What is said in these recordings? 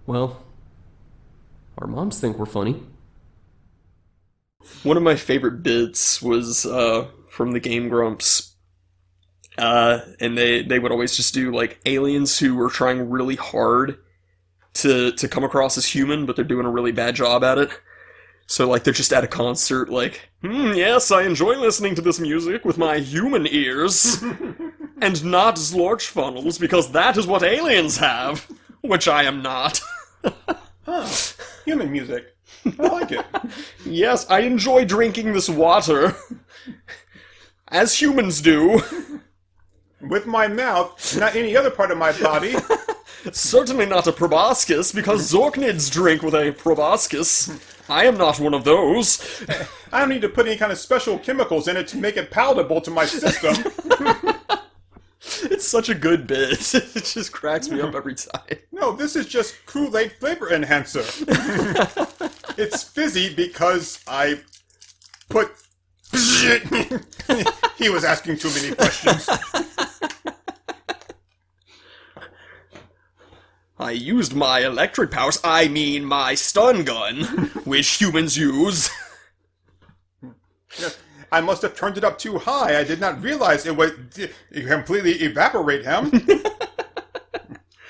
Well, our moms think we're funny. One of my favorite bits was from the Game Grumps. And they would always just do, like, aliens who were trying really hard to come across as human, but they're doing a really bad job at it. So, like, they're just at a concert, like, yes, I enjoy listening to this music with my human ears, and not Zlorch funnels, because that is what aliens have, which I am not. Huh. Human music. I like it. Yes, I enjoy drinking this water. As humans do. With my mouth, not any other part of my body. Certainly not a proboscis, because Zorknids drink with a proboscis. I am not one of those. I don't need to put any kind of special chemicals in it to make it palatable to my system. It's such a good bit. It just cracks me up every time. No, this is just Kool-Aid flavor enhancer. It's fizzy because I put... He was asking too many questions. I used my electric powers, I mean my stun gun, which humans use. Yes, I must have turned it up too high. I did not realize it would completely evaporate him.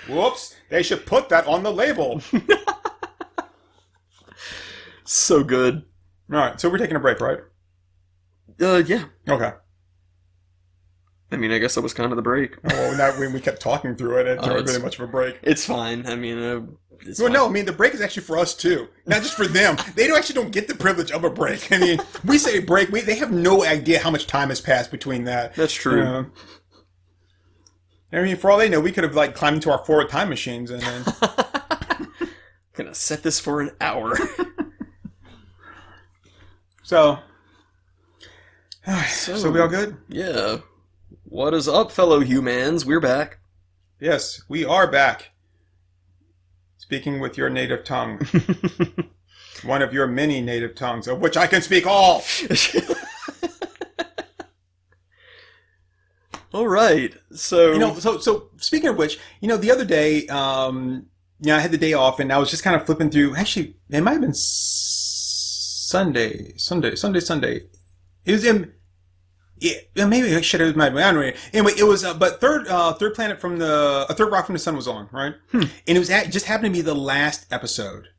Whoops, they should put that on the label. So good. Alright, so we're taking a break, right? Yeah. Okay. I mean, I guess that was kind of the break. Oh, well, now when we kept talking through it, it wasn't really much of a break. It's fine. I mean, it's well, fine. no, I mean, the break is actually for us, too. Not just for them. They actually don't get the privilege of a break. I mean, we say break, they have no idea how much time has passed between that. That's true. I mean, for all they know, we could have, like, climbed into our forward time machines and then... Gonna set this for an hour. So we all good? Yeah. What is up, fellow humans? We're back. Yes, we are back. Speaking with your native tongue. One of your many native tongues, of which I can speak all. All right. So So speaking of which, the other day, I had the day off and I was just kind of flipping through. Actually, it might have been Sunday. It was in. Yeah, maybe I should have. I don't know. Anyway, it was. But third planet from the third rock from the sun was on, right? And it was just happened to be the last episode,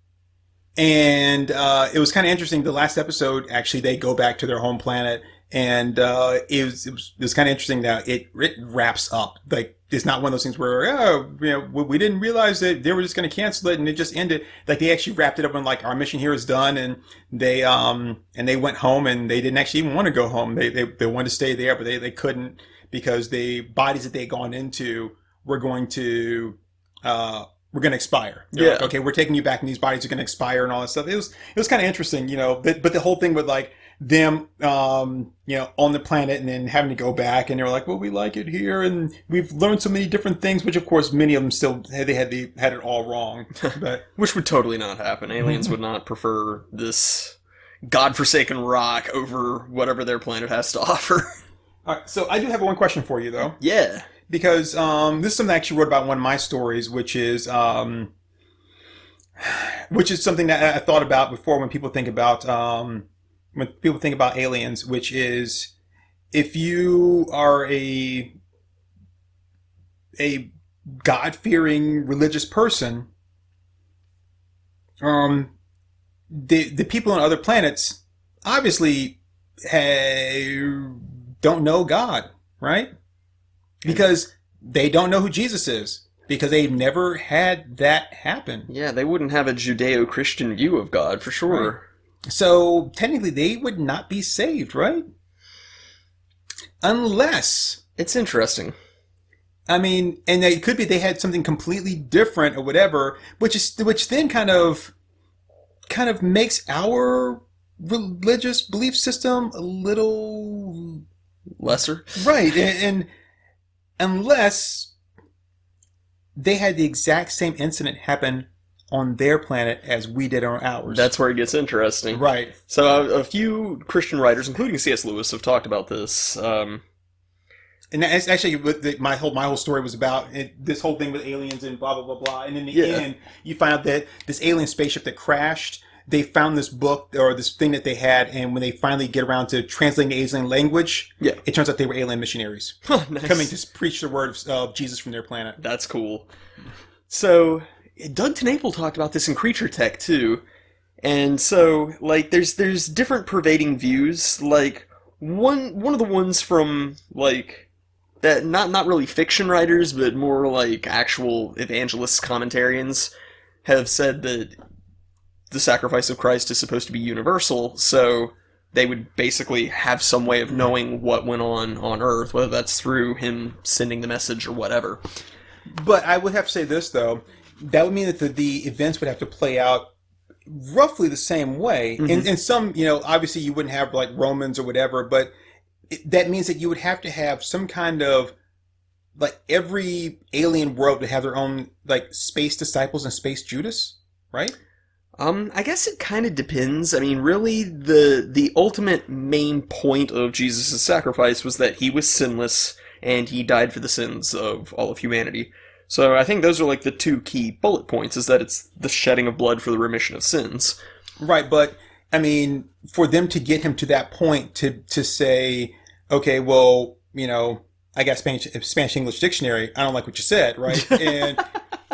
and it was kind of interesting. The last episode, actually, they go back to their home planet, and it was kind of interesting that it wraps up. Like, it's not one of those things where we didn't realize that they were just going to cancel it and it just ended. Like, they actually wrapped it up and like, our mission here is done, and they went home, and they didn't actually even want to go home. They wanted to stay there, but they couldn't, because the bodies that they had gone into were going to expire. They're like, okay, we're taking you back, and these bodies are going to expire and all that stuff. It was kind of interesting, but the whole thing with like them, on the planet and then having to go back, and they were like, well, we like it here, and we've learned so many different things, which of course many of them still, they had it all wrong. But which would totally not happen. Aliens would not prefer this godforsaken rock over whatever their planet has to offer. All right, so I do have one question for you, though. Yeah. Because this is something I actually wrote about in one of my stories, which is something that I thought about before when people think about aliens, which is, if you are a God-fearing religious person, the people on other planets obviously don't know God, right? Because they don't know who Jesus is, because they've never had that happen. Yeah, they wouldn't have a Judeo-Christian view of God, for sure. Right. So, technically, they would not be saved, right? Unless... It's interesting. I mean, and it could be they had something completely different or whatever, which then kind of makes our religious belief system a little... lesser? Right, and unless they had the exact same incident happen on their planet as we did on ours. That's where it gets interesting. Right. So a few Christian writers, including C.S. Lewis, have talked about this. And that's actually what my whole story was about. This whole thing with aliens and blah blah blah blah. And in the end, you find out that this alien spaceship that crashed, they found this book or this thing that they had, and when they finally get around to translating the alien language, it turns out they were alien missionaries Nice. coming to preach the word of Jesus from their planet. That's cool. So Doug TenNapel talked about this in Creature Tech too, and so like there's different pervading views. Like one of the ones from like. That not really fiction writers, but more like actual evangelists, commentarians, have said that the sacrifice of Christ is supposed to be universal, so they would basically have some way of knowing what went on Earth, whether that's through him sending the message or whatever. But I would have to say this, though. That would mean that the events would have to play out roughly the same way. Mm-hmm. In some, obviously you wouldn't have like Romans or whatever, but that means that you would have to have some kind of, like, every alien world would have their own, like, space disciples and space Judas, right? I guess it kind of depends. I mean, really, the ultimate main point of Jesus' sacrifice was that he was sinless, and he died for the sins of all of humanity. So I think those are, like, the two key bullet points, is that it's the shedding of blood for the remission of sins. Right, but I mean, for them to get him to that point to say, okay, well, I got Spanish English dictionary. I don't like what you said, right? And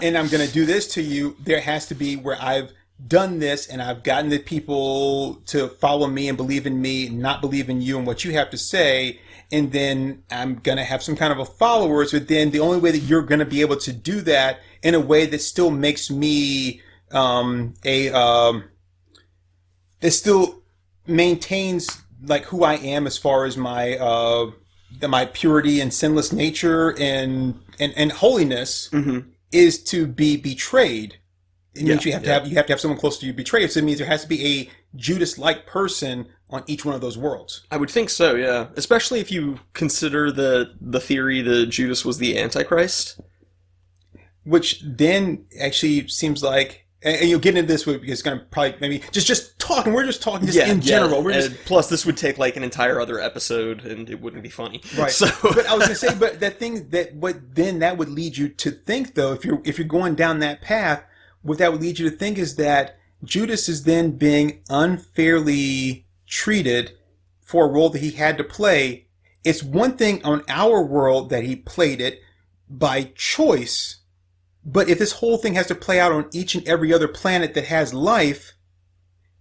I'm going to do this to you. There has to be where I've done this and I've gotten the people to follow me and believe in me, not believe in you and what you have to say. And then I'm going to have some kind of a followers. But then the only way that you're going to be able to do that in a way that still makes me it still maintains like who I am as far as my my purity and sinless nature and holiness is to be betrayed. It means you have to have someone close to you betrayed. So it means there has to be a Judas-like person on each one of those worlds. I would think so, yeah. Especially if you consider the theory that Judas was the Antichrist. Which then actually seems like, and you'll get into this because it's going to probably maybe just talking. We're just talking in general. We're just, plus, this would take like an entire other episode, and it wouldn't be funny. Right. So, but I was going to say, but that would lead you to think, though, if you're going down that path, what that would lead you to think is that Judas is then being unfairly treated for a role that he had to play. It's one thing on our world that he played it by choice. But if this whole thing has to play out on each and every other planet that has life,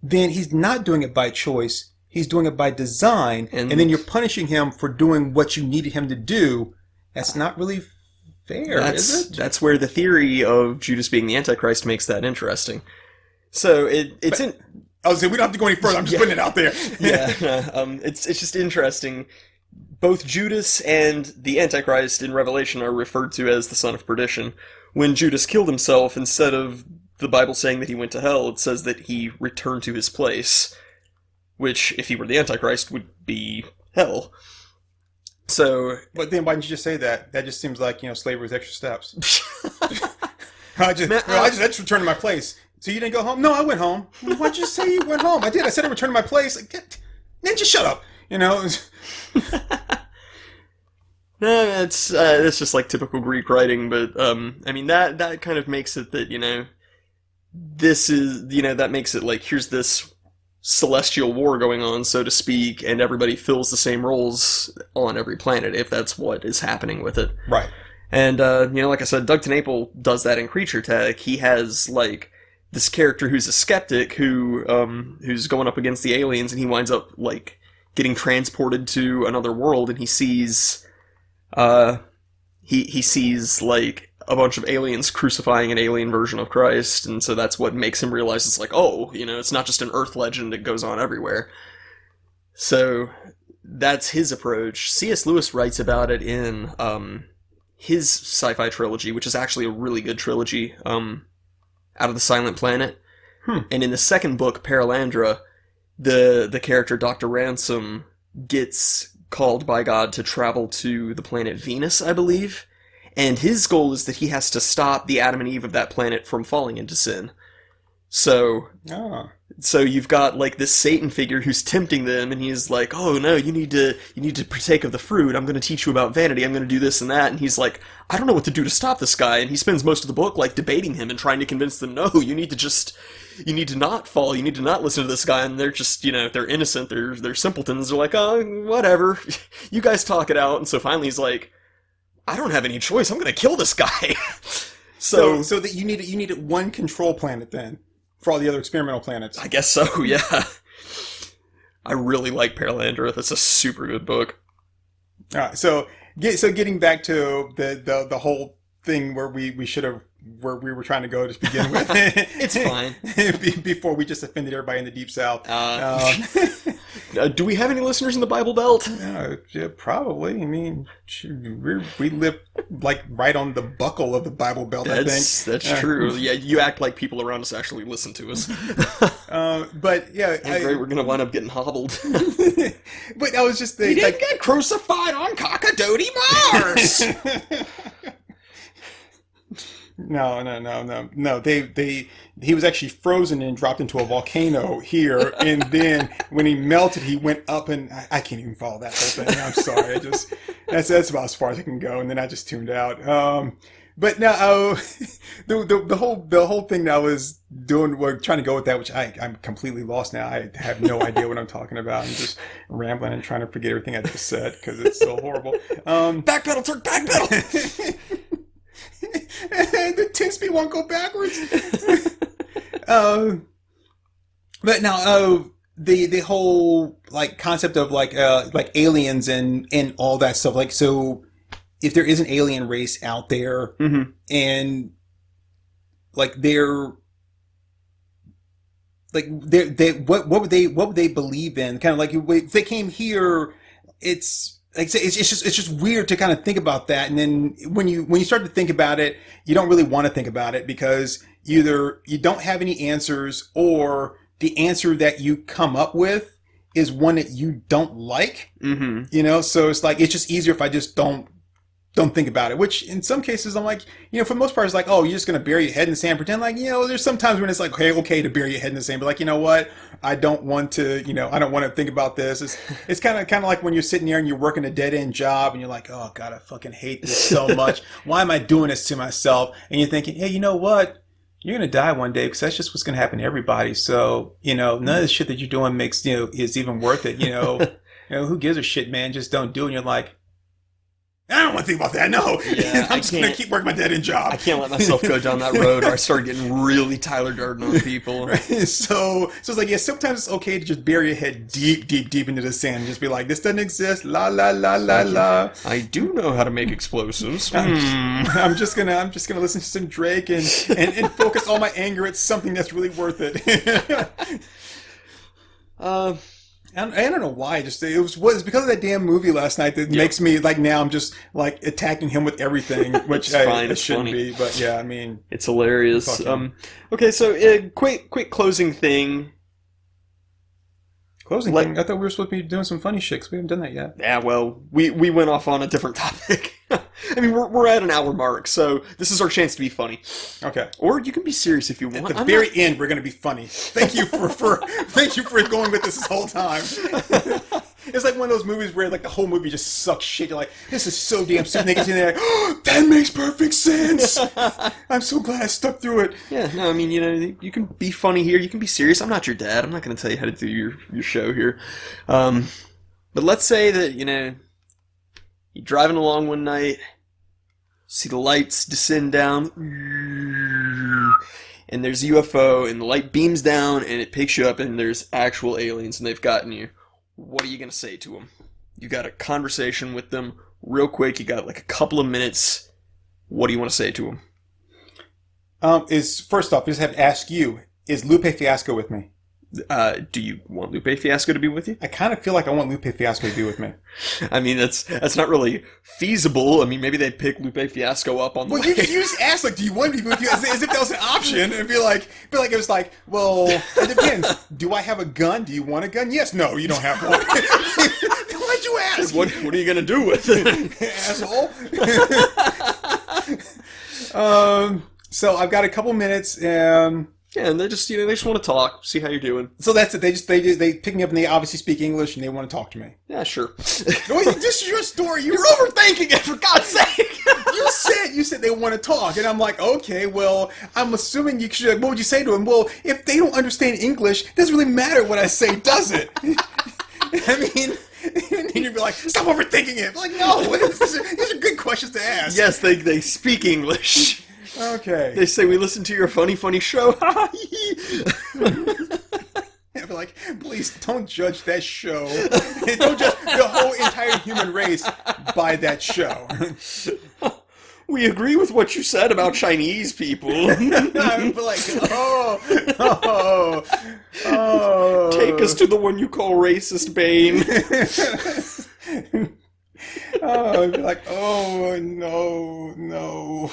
then he's not doing it by choice. He's doing it by design. And then you're punishing him for doing what you needed him to do. That's not really fair, is it? That's where the theory of Judas being the Antichrist makes that interesting. So it's in... I was saying, we don't have to go any further. I'm just putting it out there. It's just interesting. Both Judas and the Antichrist in Revelation are referred to as the son of perdition. When Judas killed himself, instead of the Bible saying that he went to hell, it says that he returned to his place, which, if he were the Antichrist, would be hell. So, but then why didn't you just say that? That just seems like, slavery's extra steps. I just returned to my place. So you didn't go home? No, I went home. Why'd you say you went home? I did. I said I returned to my place. Then just shut up. No, it's just like typical Greek writing, but I mean that kind of makes it that this is that makes it like here's this celestial war going on, so to speak, and everybody fills the same roles on every planet if that's what is happening with it. Right. And like I said, Doug TenNapel does that in Creature Tech. He has like this character who's a skeptic who's going up against the aliens, and he winds up like getting transported to another world, and he sees he sees like a bunch of aliens crucifying an alien version of Christ, and so that's what makes him realize it's like, it's not just an Earth legend, it goes on everywhere. So that's his approach. C.S. Lewis writes about it in his sci-fi trilogy, which is actually a really good trilogy, Out of the Silent Planet. And in the second book, Paralandra, the character Dr. Ransom gets called by God to travel to the planet Venus, I believe. And his goal is that he has to stop the Adam and Eve of that planet from falling into sin. So, So you've got like this Satan figure who's tempting them, and he's like, "Oh no, you need to partake of the fruit. I'm going to teach you about vanity. I'm going to do this and that." And he's like, "I don't know what to do to stop this guy." And he spends most of the book like debating him and trying to convince them, "No, you need to not fall. You need to not listen to this guy." And they're just, they're innocent. They're simpletons. They're like, "Oh, whatever. You guys talk it out." And so finally he's like, "I don't have any choice. I'm going to kill this guy." So that you needed one control planet then for all the other experimental planets. I guess so, yeah. I really like Paralandra. That's a super good book. All right, so getting back to the whole thing where we should have where we were trying to go to begin with. It's fine. Before we just offended everybody in the Deep South. Do we have any listeners in the Bible Belt? Yeah, probably. I mean, we live like right on the buckle of the Bible Belt, I think. That's true. Yeah, you act like people around us actually listen to us. But yeah. Great, we're going to wind up getting hobbled. But I was just thinking... He didn't get crucified on Cockadodie Mars! No. He was actually frozen and dropped into a volcano here, and then when he melted, he went up, and I can't even follow that whole thing. I'm sorry. That's about as far as I can go, and then I just tuned out. But now the whole thing that I was doing, we're trying to go with that, which I'm completely lost now. I have no idea what I'm talking about. I'm just rambling and trying to forget everything I just said because it's so horrible. Backpedal, Turk, backpedal. The 10-speed won't go backwards. But now, the whole like concept of like aliens and all that stuff. Like, so if there is an alien race out there, and like what would they believe in? Kind of like if they came here, it's just weird to kind of think about that. And then when you start to think about it, you don't really want to think about it because either you don't have any answers or the answer that you come up with is one that you don't like. So it's like, it's just easier if I just don't think about it, which in some cases I'm like, for the most part, it's like, oh, you're just going to bury your head in the sand, pretend like, there's some times when it's like, okay to bury your head in the sand, but like, you know what? I don't want to, I don't want to think about this. It's kind of like when you're sitting there and you're working a dead end job and you're like, oh God, I fucking hate this so much. Why am I doing this to myself? And you're thinking, hey, you know what? You're going to die one day because that's just what's going to happen to everybody. So, none of the shit that you're doing makes, is even worth it. Who gives a shit, man? Just don't do it. And you're like, I don't want to think about that. No, yeah, I'm just going to keep working my dead-end job. I can't let myself go down that road, or I start getting really Tyler Durden on people. Right? So it's like, yeah, sometimes it's okay to just bury your head deep into the sand and just be like, this doesn't exist. La la la la la. I do know how to make explosives. I'm just gonna listen to some Drake and focus all my anger at something that's really worth it. I don't know why. It was because of that damn movie last night that makes me like, now I'm just like attacking him with everything, which it shouldn't be. But yeah, I mean, it's hilarious. Okay, so quick closing thing. Closing thing. I thought we were supposed to be doing some funny shit 'cause we haven't done that yet. Yeah, well, we went off on a different topic. I mean, we're at an hour mark, so this is our chance to be funny. Okay. Or you can be serious if you want. At the very end, we're going to be funny. Thank you for going with this whole time. It's like one of those movies where like the whole movie just sucks shit. You're like, this is so damn stupid. They get to there, oh, that makes perfect sense. I'm so glad I stuck through it. Yeah, no, I mean, you can be funny here. You can be serious. I'm not your dad. I'm not going to tell you how to do your show here. But let's say that, you're driving along one night, see the lights descend down, and there's a UFO, and the light beams down, and it picks you up, and there's actual aliens, and they've gotten you. What are you going to say to them? You got a conversation with them real quick. You got like a couple of minutes. What do you want to say to them? First off, I just have to ask you, is Lupe Fiasco with me? Do you want Lupe Fiasco to be with you? I kind of feel like I want Lupe Fiasco to be with me. I mean, that's not really feasible. I mean, maybe they'd pick Lupe Fiasco up on the way. You just ask, like, do you want to be with you? As if that was an option. And be like it was like, well, it depends. Do I have a gun? Do you want a gun? Yes. No, you don't have one. Why'd you ask? What are you going to do with it? Asshole. So I've got a couple minutes. Yeah, and they just want to talk, see how you're doing. So that's it. They pick me up and they obviously speak English and they want to talk to me. Yeah, sure. Wait, this is your story. You're overthinking it, for God's sake. You said they want to talk, and I'm like, okay, well, I'm assuming you should. What would you say to them? Well, if they don't understand English, it doesn't really matter what I say, does it? I mean, and you'd be like, stop overthinking it. I'm like, no, these are good questions to ask. Yes, they speak English. Okay. They say, we listen to your funny show. I'd be like, please don't judge that show. Don't judge the whole entire human race by that show. We agree with what you said about Chinese people. I'd be like, oh. Take us to the one you call racist, Bane. I'd be like, oh, no.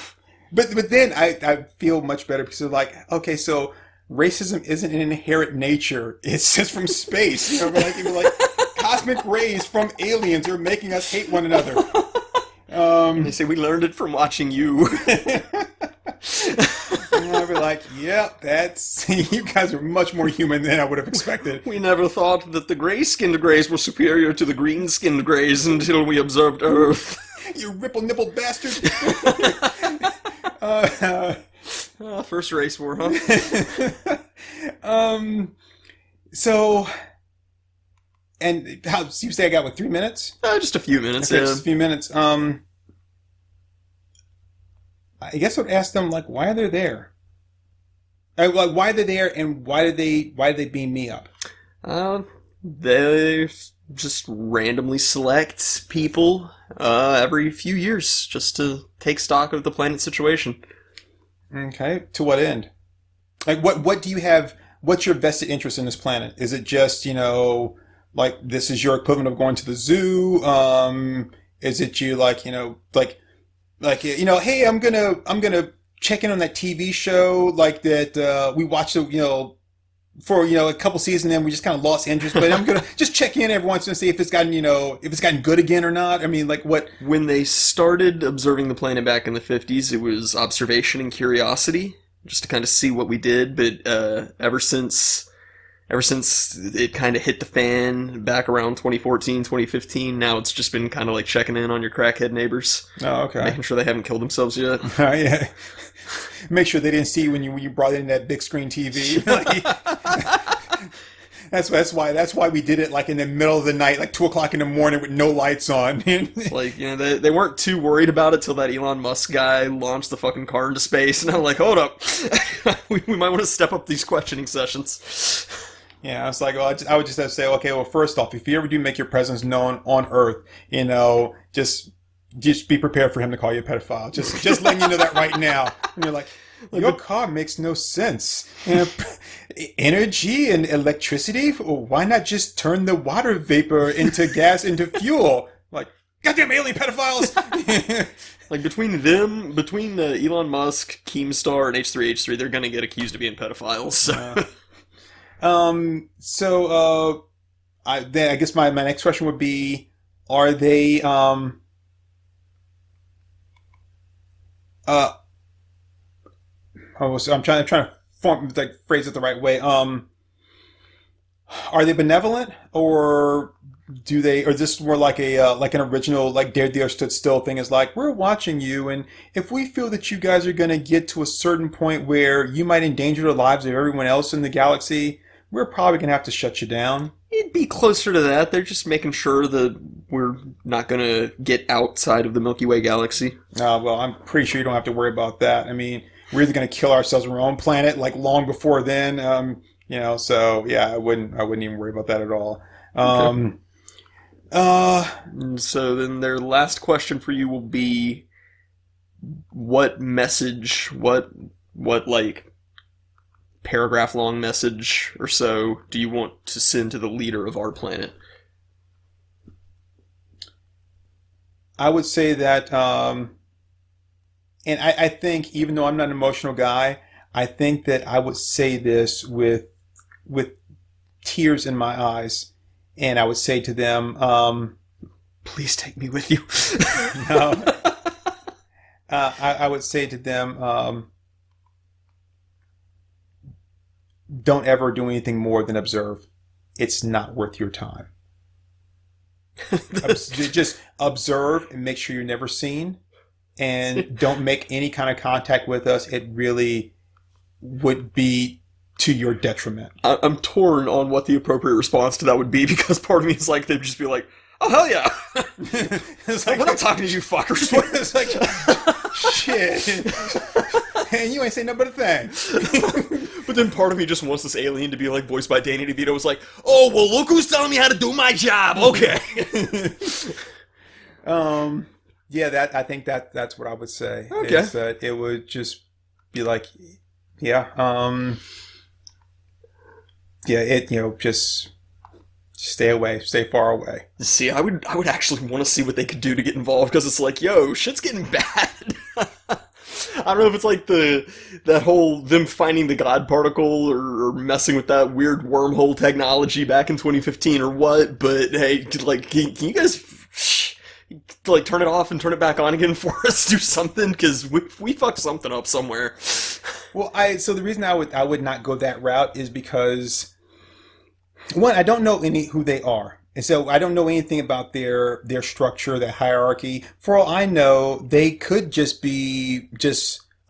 But then I feel much better because they're like, okay, so racism isn't an inherent nature. It's just from space. You know, like cosmic rays from aliens are making us hate one another. They say we learned it from watching you. And I'd be like, yep, you guys are much more human than I would have expected. We never thought that the gray-skinned greys were superior to the green-skinned greys until we observed Earth. You ripple-nipple bastard. First race war, huh? So, and how you say I got 3 minutes? Just a few minutes. Okay, Yeah. just a few minutes. I guess I would ask them like, why are they there? Like, why are they there, and why did they beam me up? They just randomly select people every few years just to take stock of the planet's situation. Okay, to what end? Like, what do you have? What's your vested interest in this planet? Is it just like this is your equivalent of going to the zoo? Is it you like hey, I'm gonna check in on that TV show like that we watched for a couple seasons, then we just kind of lost interest. But I'm gonna just check in every once and see if it's gotten good again or not. I mean, like what? When they started observing the planet back in the 50s, it was observation and curiosity, just to kind of see what we did. But ever since it kind of hit the fan back around 2014, 2015, now it's just been kind of like checking in on your crackhead neighbors. Oh, okay. Making sure they haven't killed themselves yet. Yeah. Make sure they didn't see when you brought in that big screen TV. That's why we did it like in the middle of the night, like 2:00 in the morning with no lights on. It's like, they weren't too worried about it till that Elon Musk guy launched the fucking car into space, and I'm like, hold up, we might want to step up these questioning sessions. Yeah, I was like, well, I would just have to say, okay, well, first off, if you ever do make your presence known on Earth, just be prepared for him to call you a pedophile. Just letting you know that right now. And you're like, your car makes no sense. Energy and electricity? Why not just turn the water vapor into gas into fuel? Like, goddamn alien pedophiles! Like between Elon Musk, Keemstar, and H3H3, they're gonna get accused of being pedophiles. So. I guess my next question would be, are they, I'm trying to phrase it the right way. Are they benevolent, or is this more like an original, like Dare the Earth Stood Still thing? Is like, we're watching you, and if we feel that you guys are going to get to a certain point where you might endanger the lives of everyone else in the galaxy, we're probably going to have to shut you down. It'd be closer to that. They're just making sure that we're not going to get outside of the Milky Way galaxy. Well, I'm pretty sure you don't have to worry about that. I mean, we're either going to kill ourselves on our own planet, like long before then. So yeah, I wouldn't even worry about that at all. So then their last question for you will be, what message, what like paragraph long message or so do you want to send to the leader of our planet? I would say that, and I think, even though I'm not an emotional guy, I think that I would say this with tears in my eyes, and I would say to them, please take me with you. No. I would say to them, don't ever do anything more than observe. It's not worth your time. Just observe and make sure you're never seen, and don't make any kind of contact with us. It really would be to your detriment. I'm torn on what the appropriate response to that would be, because part of me is like, they'd just be like, oh, hell yeah. It's like, we're not talking to you fuckers. It's like, shit. And you ain't saying nothing but a thing. But then part of me just wants this alien to be like voiced by Danny DeVito. Was like, oh, well, look who's telling me how to do my job. Okay. Yeah, I think that's what I would say. Okay. Is that it would just be like, yeah, just stay away, stay far away. See, I would actually want to see what they could do to get involved, because it's like, yo, shit's getting bad. I don't know if it's like that whole them finding the God particle or messing with that weird wormhole technology back in 2015 or what, but hey, like, can you guys like turn it off and turn it back on again for us? Do something, because we fucked something up somewhere. Well, so the reason I would not go that route is because, one, I don't know who they are. And so I don't know anything about their structure, their hierarchy. For all I know, they could just be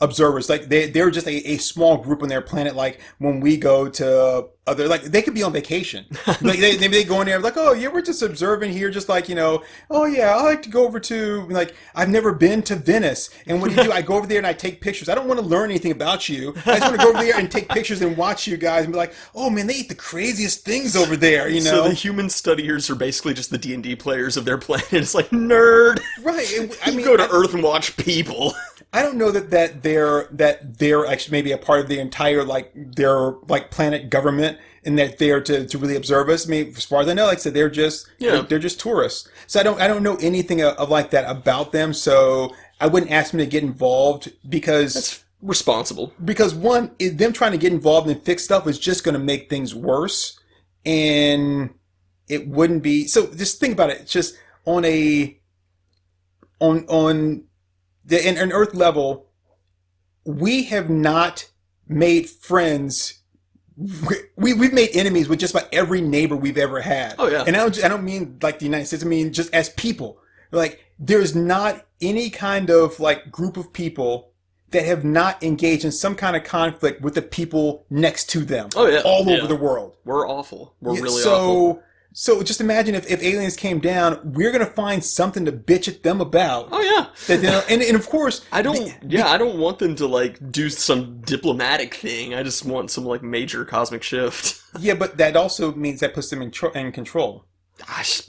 observers. Like they're just a small group on their planet. Like when we go to other, like they could be on vacation. Like maybe they go in there like, oh yeah, we're just observing here. Just like, oh yeah, I like to go over to, like, I've never been to Venice. And what do? I go over there and I take pictures. I don't want to learn anything about you. I just want to go over there and take pictures and watch you guys and be like, oh man, they eat the craziest things over there, So the human studiers are basically just the D&D players of their planet. It's like, nerd. Right. You go to Earth and watch people. I don't know that they're actually maybe a part of the entire their planet government, and that they're to really observe us. I mean, as far as I know, like I said, they're just tourists. So I don't know anything of like that about them. So I wouldn't ask them to get involved, because that's responsible. Because one, them trying to get involved and fix stuff is just going to make things worse, and it wouldn't be. So just think about it. It's just on an Earth level, we have not made friends. We've made enemies with just about every neighbor we've ever had. Oh yeah. And I don't mean like the United States. I mean just as people. Like there's not any kind of like group of people that have not engaged in some kind of conflict with the people next to them. Oh yeah. All over the world. We're awful. We're really awful. So just imagine if aliens came down, we're going to find something to bitch at them about. Oh, yeah. And of course... I don't want them to, like, do some diplomatic thing. I just want some, like, major cosmic shift. Yeah, but that also means that puts them in control. Gosh.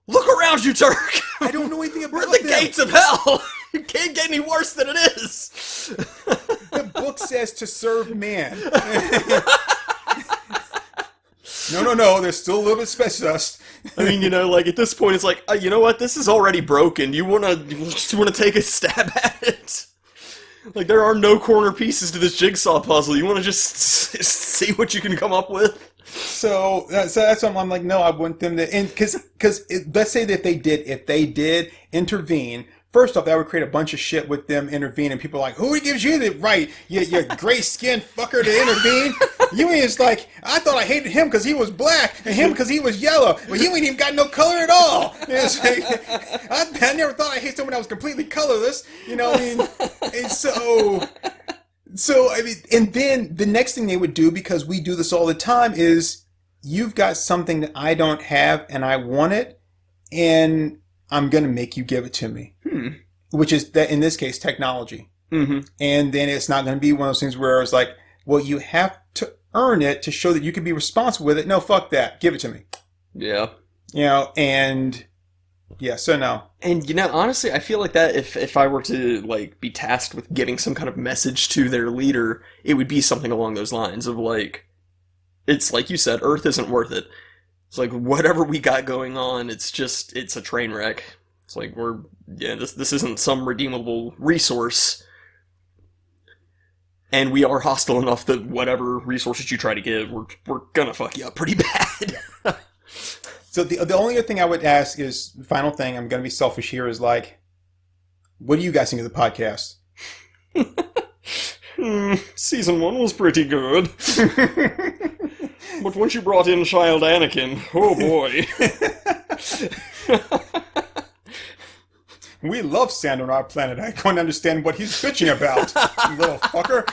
Look around you, Turk! I don't know anything about We're at the gates of hell! It can't get any worse than it is! The book says to serve man. No, there's still a little bit specialist. I mean, like, at this point, it's like, you know what, this is already broken. You just wanna take a stab at it? Like, there are no corner pieces to this jigsaw puzzle. You wanna just see what you can come up with? So that's why I'm like, no, I want them to, and because let's say that if they did intervene. First off, that would create a bunch of shit with them intervening. People are like, who gives you the right, you gray-skinned fucker, to intervene? You ain't just like, I thought I hated him because he was black and him because he was yellow. Well, you ain't even got no color at all. It's like, I never thought I hated someone that was completely colorless. I mean, and so I mean, and then the next thing they would do, because we do this all the time, is you've got something that I don't have and I want it, and I'm going to make you give it to me. Which is, that in this case, technology. Mm-hmm. And then it's not going to be one of those things where it's like, well, you have to earn it to show that you can be responsible with it. No, fuck that. Give it to me. Yeah. And yeah, so no. And, honestly, I feel like that if I were to, like, be tasked with giving some kind of message to their leader, it would be something along those lines of, like, it's like you said, Earth isn't worth it. It's like, whatever we got going on, it's a train wreck. It's like, this isn't some redeemable resource. And we are hostile enough that whatever resources you try to give, we're gonna fuck you up pretty bad. So the only other thing I would ask is, final thing, I'm gonna be selfish here, is like, what do you guys think of the podcast? Season 1 was pretty good. But once you brought in child Anakin, oh boy. We love sand on our planet. I can't understand what he's bitching about, you little fucker.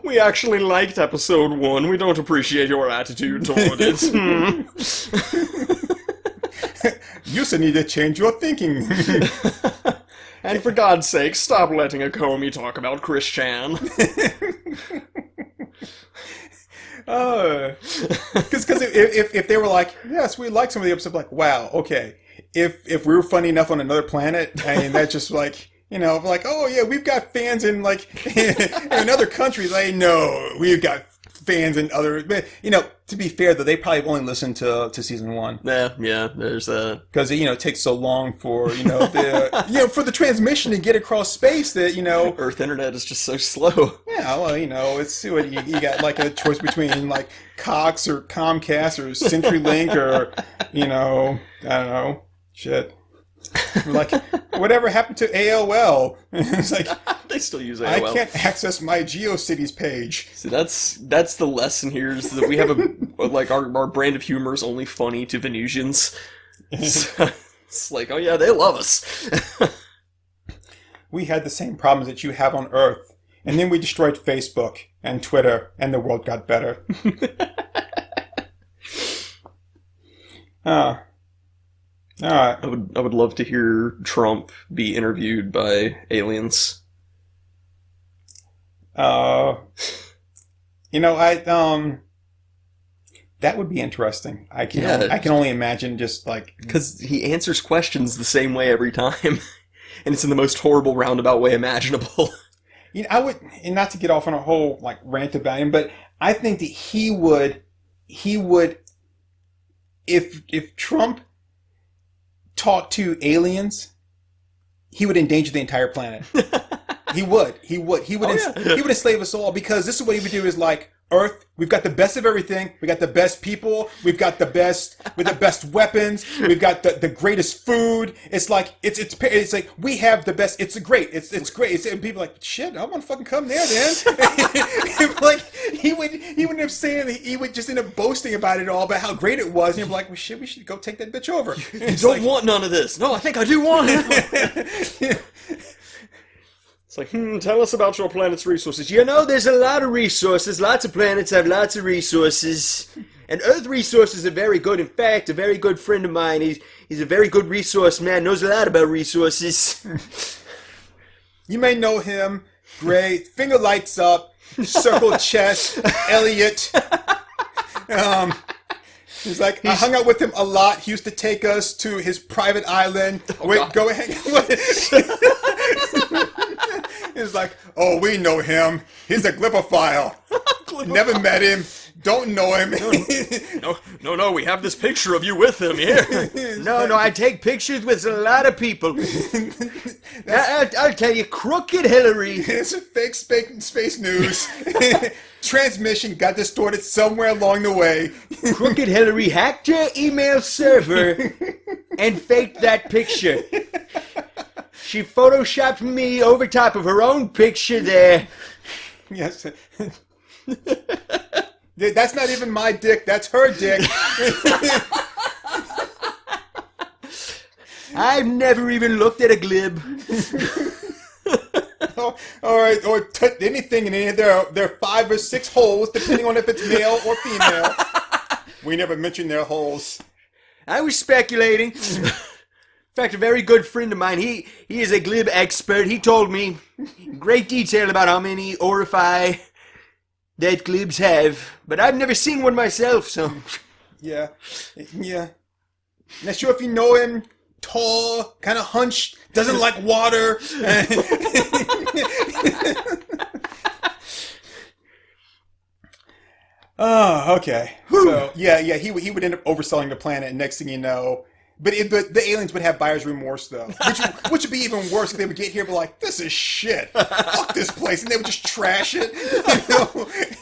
We actually liked episode 1. We don't appreciate your attitude toward it. You still need to change your thinking. And for God's sake, stop letting Acomi talk about Chris Chan. Because if they were like, yes, we like some of the episodes, like, wow, okay. If we were funny enough on another planet, and that's just like, you know, like, oh yeah, we've got fans in like in other countries. Like, no, we've got fans in other. But, you know, to be fair though, they probably only listened to season 1. Yeah, there's that. Because it takes so long for for the transmission to get across space that Earth internet is just so slow. Yeah, well, it's what you got, like a choice between like Cox or Comcast or CenturyLink or I don't know, shit. Like, whatever happened to AOL? It's like, they still use AOL. I can't access my GeoCities page. See, that's the lesson here, is that we have our brand of humor is only funny to Venusians. So, it's like, oh yeah, they love us. We had the same problems that you have on Earth, and then we destroyed Facebook and Twitter, and the world got better. All right. I would love to hear Trump be interviewed by aliens. That would be interesting. I can only imagine, just like, because he answers questions the same way every time, and it's in the most horrible roundabout way imaginable. I would, and not to get off on a whole like rant about him, but I think that he would, if Trump talked to aliens, he would endanger the entire planet. He would enslave us all, because this is what he would do, is like, Earth, we've got the best of everything. We got the best people. We've got the best weapons. We've got the greatest food. It's like it's like we have the best. It's great. It's great. And people are like, shit, I want to fucking come there then. Like he wouldn't have saying, he would just end up boasting about it all, about how great it was. And you'd be like, well, shit, we should go take that bitch over. You don't want none of this. No, I think I do want it. It's like, tell us about your planet's resources. There's a lot of resources. Lots of planets have lots of resources. And Earth resources are very good. In fact, a very good friend of mine, he's a very good resource man, knows a lot about resources. You may know him. Great. Finger lights up. Circle chest. Elliot. He's like, I hung out with him a lot. He used to take us to his private island. Go hang out with him. He's like, oh, we know him. He's a glippophile. Never met him. Don't know him. No, we have this picture of you with him here. No, I take pictures with a lot of people. I'll tell you, Crooked Hillary. It's a fake space news. Transmission got distorted somewhere along the way. Crooked Hillary hacked your email server and faked that picture. She photoshopped me over top of her own picture there. Yes. That's not even my dick. That's her dick. I've never even looked at a glib. Oh, all right, or anything in any of there are 5 or 6 holes, depending on if it's male or female. We never mentioned their holes. I was speculating. In fact, a very good friend of mine, he is a glib expert. He told me in great detail about how many orify that glibs have. But I've never seen one myself, so... Yeah. Not sure if you know him. Tall, kind of hunched, doesn't like water. Oh, okay. So, yeah, he would end up overselling the planet, and next thing you know... But the aliens would have buyer's remorse, though, which would be even worse, because they would get here and be like, this is shit. Fuck this place. And they would just trash it.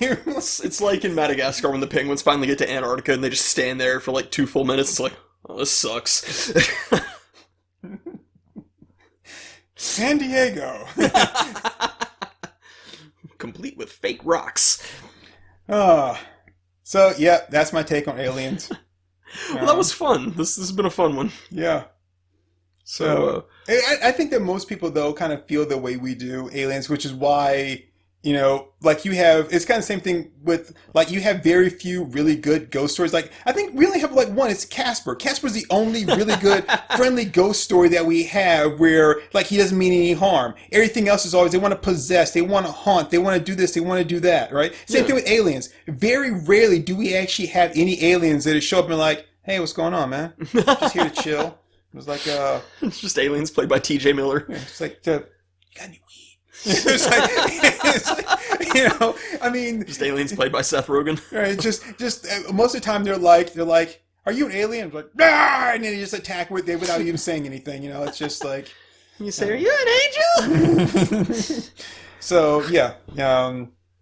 It's like in Madagascar when the penguins finally get to Antarctica and they just stand there for like 2 full minutes. It's like, oh, this sucks. San Diego. complete with fake rocks. So, yeah, that's my take on aliens. Well, that was fun. This has been a fun one. Yeah. So, I think that most people, though, kind of feel the way we do aliens, which is why, like you have, it's kind of the same thing with, like, you have very few really good ghost stories. Like, I think we only have, like, one. It's Casper. Casper's the only really good, friendly ghost story that we have where, like, he doesn't mean any harm. Everything else is always, they want to possess, they want to haunt, they want to do this, they want to do that, right? Same thing with aliens. Very rarely do we actually have any aliens that show up and like, hey, what's going on, man? Just here to chill. It was like, it's just aliens played by T.J. Miller. Yeah, it's like, you got any weed? it's like, I mean, just aliens played by Seth Rogen. Right? Just most of the time they're like, are you an alien? Like, ah! And then you just attack without even saying anything. It's just like, you say, are you an angel? So yeah,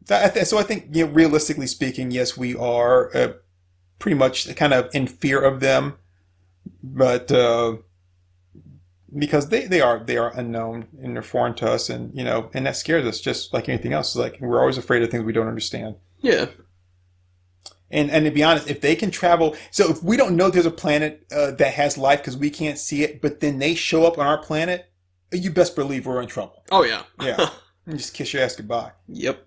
so I think realistically speaking, yes, we are pretty much kind of in fear of them. But because they are unknown and they're foreign to us, and and that scares us just like anything else. Like we're always afraid of things we don't understand. Yeah. And to be honest, if they can travel, so if we don't know there's a planet that has life because we can't see it, but then they show up on our planet, you best believe we're in trouble. Oh yeah. Yeah. And just kiss your ass goodbye. Yep.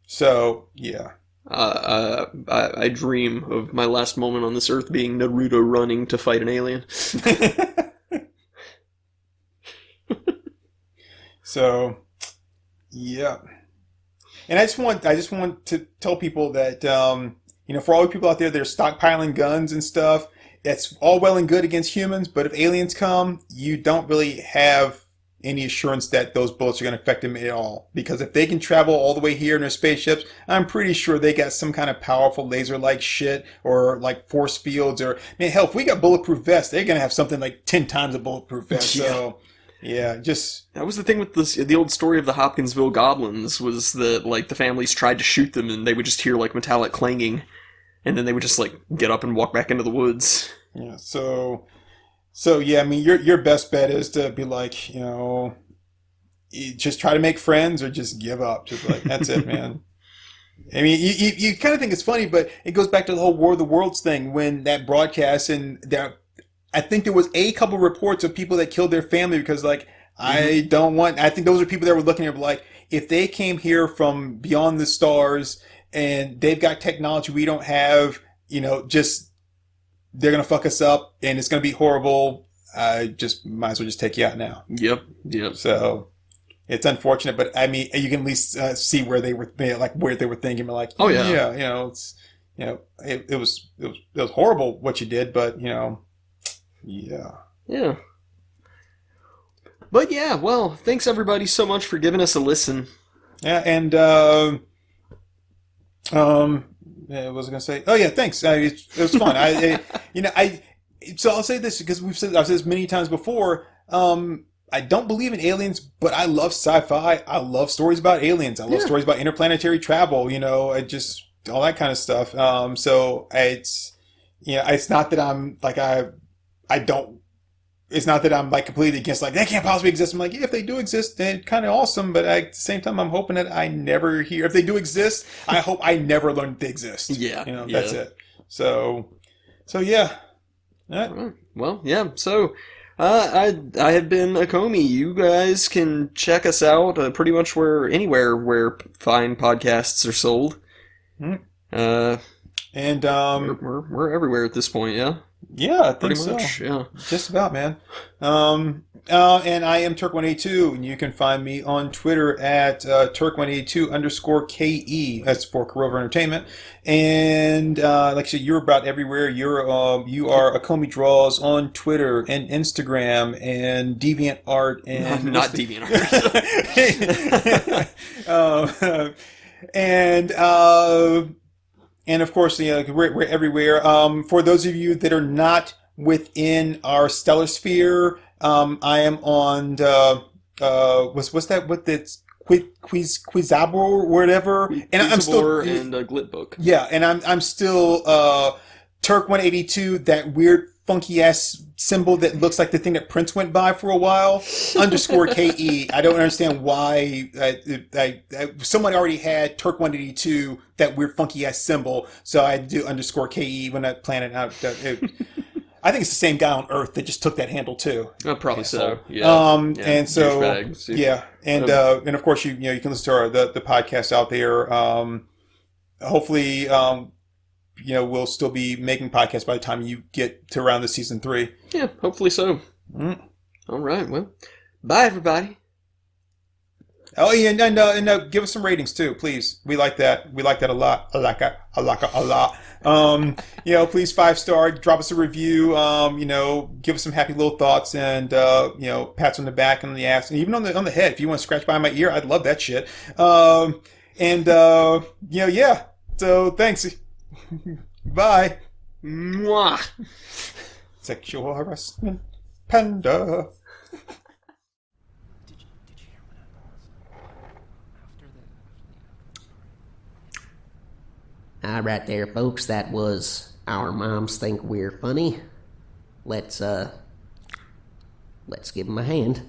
So yeah. I dream of my last moment on this earth being Naruto running to fight an alien. So, yeah. And I just want to tell people that, for all the people out there that are stockpiling guns and stuff, that's all well and good against humans, but if aliens come, you don't really have any assurance that those bullets are going to affect them at all. Because if they can travel all the way here in their spaceships, I'm pretty sure they got some kind of powerful laser-like shit or like force fields or, hell, if we got bulletproof vests, they're going to have something like 10 times a bulletproof vest. Yeah. So, yeah, just... That was the thing with the old story of the Hopkinsville goblins was that, like, the families tried to shoot them and they would just hear, like, metallic clanging. And then they would just, like, get up and walk back into the woods. Yeah, So yeah, your best bet is to be like, just try to make friends or just give up. Just like, that's it, man. You kind of think it's funny, but it goes back to the whole War of the Worlds thing when that broadcast and that I think there was a couple reports of people that killed their family because like, I think those are people that were looking at like, if they came here from beyond the stars and they've got technology we don't have, just they're going to fuck us up and it's going to be horrible. I just might as well just take you out now. Yep. So it's unfortunate, but you can at least see where they were, like where they were thinking. Like, oh yeah, it's it was horrible what you did, but yeah. But yeah, well, thanks everybody so much for giving us a listen. Yeah, and what was I gonna say? Oh yeah, thanks. It was fun. So I'll say this because I've said this many times before. I don't believe in aliens, but I love sci-fi. I love stories about aliens. I love stories about interplanetary travel. I just all that kind of stuff. So it's it's not that I'm like I don't. It's not that I'm like completely against like they can't possibly exist. I'm like if they do exist, they're kind of awesome. But at the same time, I'm hoping that I never hear if they do exist. I hope I never learn that they exist. Yeah, that's it. So yeah. All right. Well, yeah. So I have been Acomi. You guys can check us out pretty much anywhere where fine podcasts are sold. And we're everywhere at this point. Yeah. Yeah, I think pretty so. much, yeah. Just about, man. And I am Turk182, and you can find me on Twitter at Turk182_KE. That's for Corrover Entertainment. And like I said, you're about everywhere. You are Acomi Draws on Twitter and Instagram and DeviantArt and not DeviantArt. And of course, we're everywhere. For those of you that are not within our stellar sphere, I am on what's that? What that's Quizabor or whatever. And I'm still and Glitbook. Yeah, and I'm still Turk182. That weird funky ass symbol that looks like the thing that Prince went by for a while. Underscore KE. I don't understand why. Someone already had Turk182, that weird funky ass symbol, so I had to do underscore KE when I planned it out. I think it's the same guy on Earth that just took that handle too. Probably so. Yeah. And so douchebags. yeah, and of course you can listen to the podcast out there. Hopefully, we'll still be making podcasts by the time you get to around the season 3. Yeah, hopefully so. All right. Well, bye everybody. Oh, yeah, and give us some ratings too, please. We like that. We like that a lot. I like it a lot. Please 5-star. Drop us a review. Give us some happy little thoughts and pats on the back and on the ass and even on the head. If you want to scratch by my ear, I'd love that shit. Yeah. So thanks. Bye. Mwah. Sexual harassment panda. Did you hear what happened? All right there, folks. That was Our Moms Think We're Funny. Let's give them a hand.